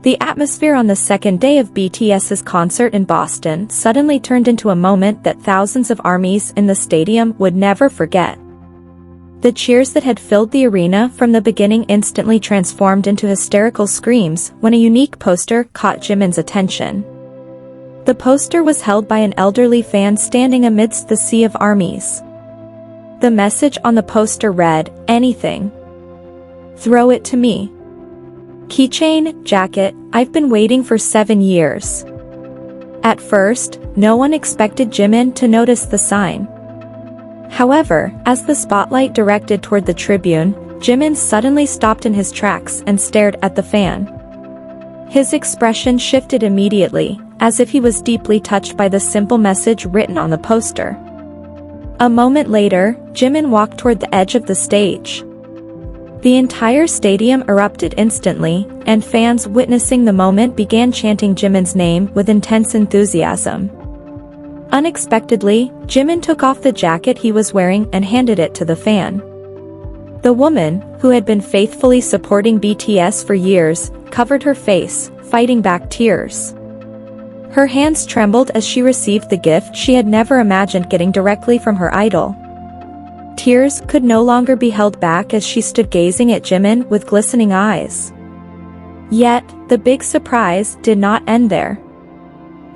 The atmosphere on the second day of BTS's concert in Boston suddenly turned into a moment that thousands of ARMYs in the stadium would never forget. The cheers that had filled the arena from the beginning instantly transformed into hysterical screams when a unique poster caught Jimin's attention. The poster was held by an elderly fan standing amidst the sea of ARMYs. The message on the poster read, "Anything. Throw it to me. Keychain, jacket, I've been waiting for 7 years." At first, no one expected Jimin to notice the sign. However, as the spotlight directed toward the tribune, Jimin suddenly stopped in his tracks and stared at the fan. His expression shifted immediately, as if he was deeply touched by the simple message written on the poster. A moment later, Jimin walked toward the edge of the stage. The entire stadium erupted instantly, and fans witnessing the moment began chanting Jimin's name with intense enthusiasm. Unexpectedly, Jimin took off the jacket he was wearing and handed it to the fan. The woman, who had been faithfully supporting BTS for years, covered her face, fighting back tears. Her hands trembled as she received the gift she had never imagined getting directly from her idol. Tears could no longer be held back as she stood gazing at Jimin with glistening eyes. Yet, the big surprise did not end there.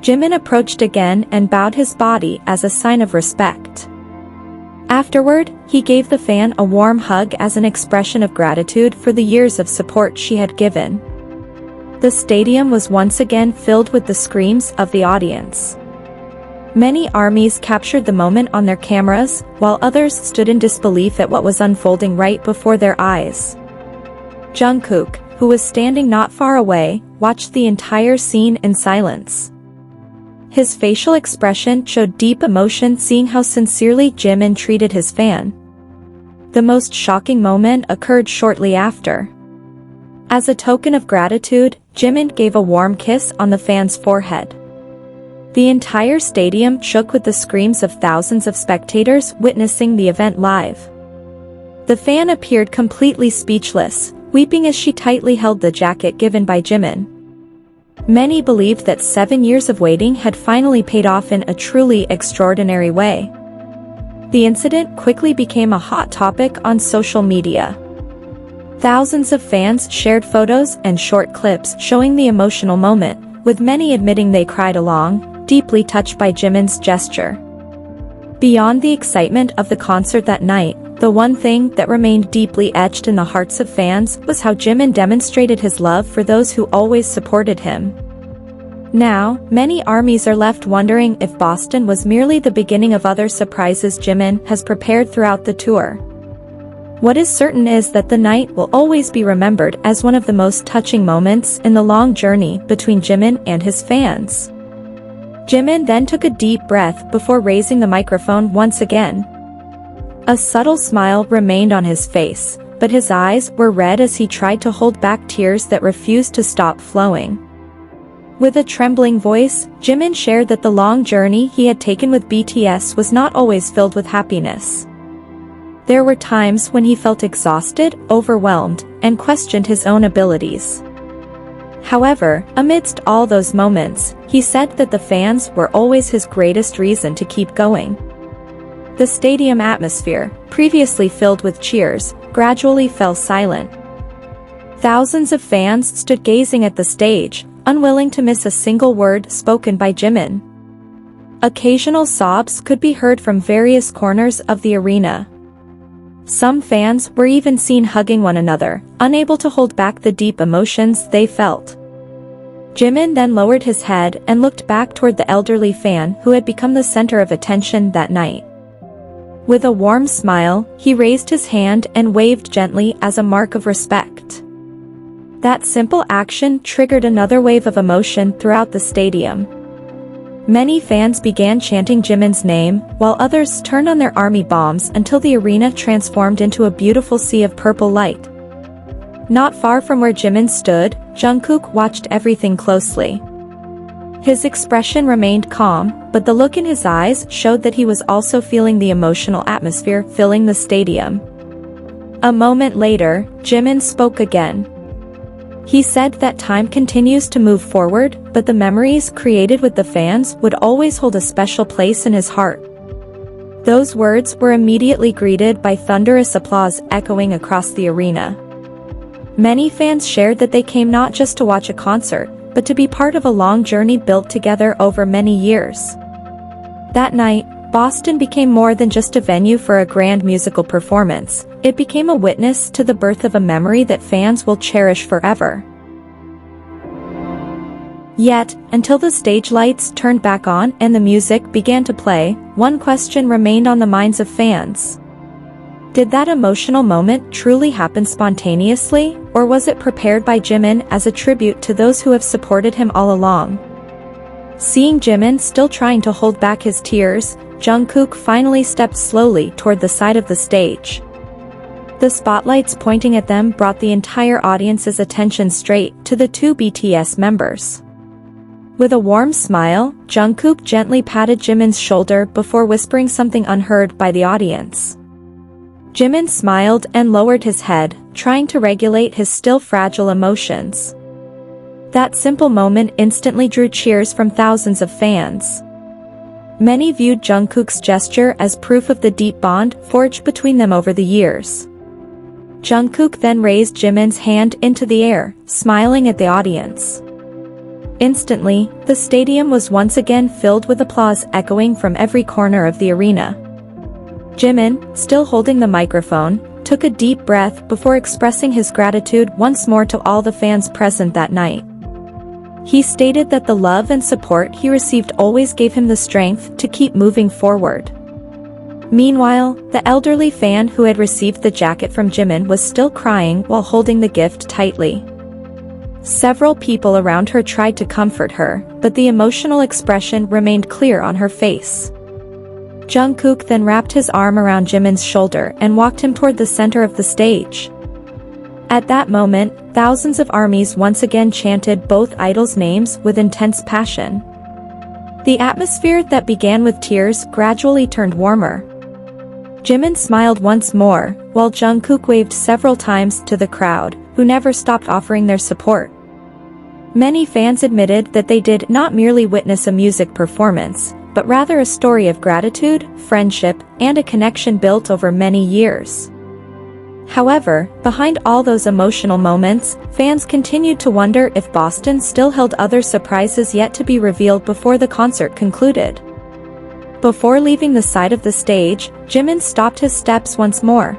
Jimin approached again and bowed his body as a sign of respect. Afterward, he gave the fan a warm hug as an expression of gratitude for the years of support she had given. The stadium was once again filled with the screams of the audience. Many ARMYs captured the moment on their cameras, while others stood in disbelief at what was unfolding right before their eyes. Jungkook, who was standing not far away, watched the entire scene in silence. His facial expression showed deep emotion seeing how sincerely Jimin treated his fan. The most shocking moment occurred shortly after. As a token of gratitude, Jimin gave a warm kiss on the fan's forehead. The entire stadium shook with the screams of thousands of spectators witnessing the event live. The fan appeared completely speechless, weeping as she tightly held the jacket given by Jimin. Many believed that 7 years of waiting had finally paid off in a truly extraordinary way. The incident quickly became a hot topic on social media. Thousands of fans shared photos and short clips showing the emotional moment, with many admitting they cried along, deeply touched by Jimin's gesture. Beyond the excitement of the concert that night, the one thing that remained deeply etched in the hearts of fans was how Jimin demonstrated his love for those who always supported him. Now, many ARMYs are left wondering if Boston was merely the beginning of other surprises Jimin has prepared throughout the tour. What is certain is that the night will always be remembered as one of the most touching moments in the long journey between Jimin and his fans. Jimin then took a deep breath before raising the microphone once again. A subtle smile remained on his face, but his eyes were red as he tried to hold back tears that refused to stop flowing. With a trembling voice, Jimin shared that the long journey he had taken with BTS was not always filled with happiness. There were times when he felt exhausted, overwhelmed, and questioned his own abilities. However, amidst all those moments, he said that the fans were always his greatest reason to keep going. The stadium atmosphere, previously filled with cheers, gradually fell silent. Thousands of fans stood gazing at the stage, unwilling to miss a single word spoken by Jimin. Occasional sobs could be heard from various corners of the arena. Some fans were even seen hugging one another, unable to hold back the deep emotions they felt. Jimin then lowered his head and looked back toward the elderly fan who had become the center of attention that night. With a warm smile, he raised his hand and waved gently as a mark of respect. That simple action triggered another wave of emotion throughout the stadium. Many fans began chanting Jimin's name, while others turned on their army bombs until the arena transformed into a beautiful sea of purple light. Not far from where Jimin stood, Jungkook watched everything closely. His expression remained calm, but the look in his eyes showed that he was also feeling the emotional atmosphere filling the stadium. A moment later, Jimin spoke again. He said that time continues to move forward, but the memories created with the fans would always hold a special place in his heart. Those words were immediately greeted by thunderous applause echoing across the arena. Many fans shared that they came not just to watch a concert, but to be part of a long journey built together over many years. That night, Boston became more than just a venue for a grand musical performance. It became a witness to the birth of a memory that fans will cherish forever. Yet, until the stage lights turned back on and the music began to play, one question remained on the minds of fans. Did that emotional moment truly happen spontaneously, or was it prepared by Jimin as a tribute to those who have supported him all along? Seeing Jimin still trying to hold back his tears, Jungkook finally stepped slowly toward the side of the stage. The spotlights pointing at them brought the entire audience's attention straight to the two BTS members. With a warm smile, Jungkook gently patted Jimin's shoulder before whispering something unheard by the audience. Jimin smiled and lowered his head, trying to regulate his still fragile emotions. That simple moment instantly drew cheers from thousands of fans. Many viewed Jungkook's gesture as proof of the deep bond forged between them over the years. Jungkook then raised Jimin's hand into the air, smiling at the audience. Instantly, the stadium was once again filled with applause echoing from every corner of the arena. Jimin, still holding the microphone, took a deep breath before expressing his gratitude once more to all the fans present that night. He stated that the love and support he received always gave him the strength to keep moving forward. Meanwhile, the elderly fan who had received the jacket from Jimin was still crying while holding the gift tightly. Several people around her tried to comfort her, but the emotional expression remained clear on her face. Jungkook then wrapped his arm around Jimin's shoulder and walked him toward the center of the stage. At that moment, thousands of armies once again chanted both idols' names with intense passion. The atmosphere that began with tears gradually turned warmer. Jimin smiled once more, while Jungkook waved several times to the crowd, who never stopped offering their support. Many fans admitted that they did not merely witness a music performance, but rather a story of gratitude, friendship, and a connection built over many years. However, behind all those emotional moments, fans continued to wonder if Boston still held other surprises yet to be revealed before the concert concluded. Before leaving the side of the stage, Jimin stopped his steps once more.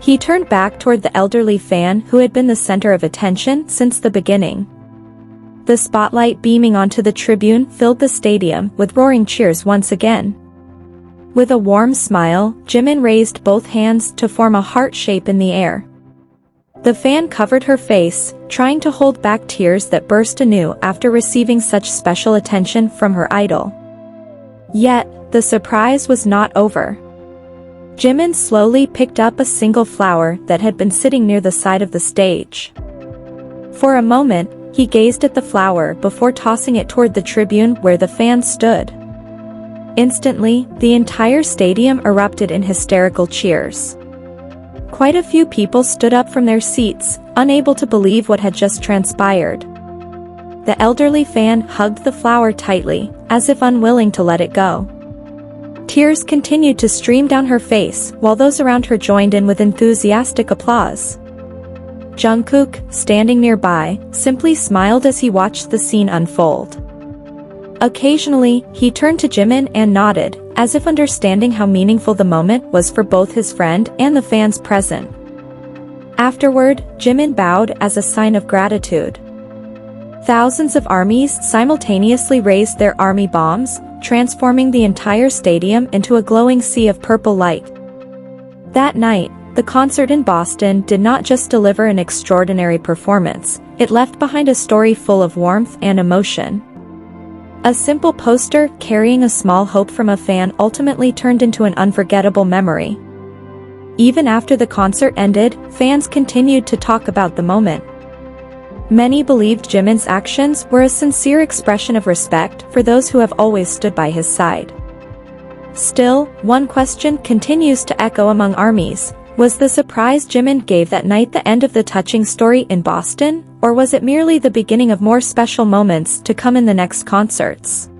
He turned back toward the elderly fan who had been the center of attention since the beginning. The spotlight beaming onto the tribune filled the stadium with roaring cheers once again. With a warm smile, Jimin raised both hands to form a heart shape in the air. The fan covered her face, trying to hold back tears that burst anew after receiving such special attention from her idol. Yet, the surprise was not over. Jimin slowly picked up a single flower that had been sitting near the side of the stage. For a moment, he gazed at the flower before tossing it toward the tribune where the fans stood. Instantly, the entire stadium erupted in hysterical cheers. Quite a few people stood up from their seats, unable to believe what had just transpired. The elderly fan hugged the flower tightly, as if unwilling to let it go. Tears continued to stream down her face while those around her joined in with enthusiastic applause. Jungkook, standing nearby, simply smiled as he watched the scene unfold. Occasionally, he turned to Jimin and nodded, as if understanding how meaningful the moment was for both his friend and the fans present. Afterward, Jimin bowed as a sign of gratitude. Thousands of armies simultaneously raised their army bombs, transforming the entire stadium into a glowing sea of purple light. That night, the concert in Boston did not just deliver an extraordinary performance, it left behind a story full of warmth and emotion. A simple poster carrying a small hope from a fan ultimately turned into an unforgettable memory. Even after the concert ended, fans continued to talk about the moment. Many believed Jimin's actions were a sincere expression of respect for those who have always stood by his side. Still, one question continues to echo among armies: Was the surprise Jimin gave that night the end of the touching story in Boston, or was it merely the beginning of more special moments to come in the next concerts?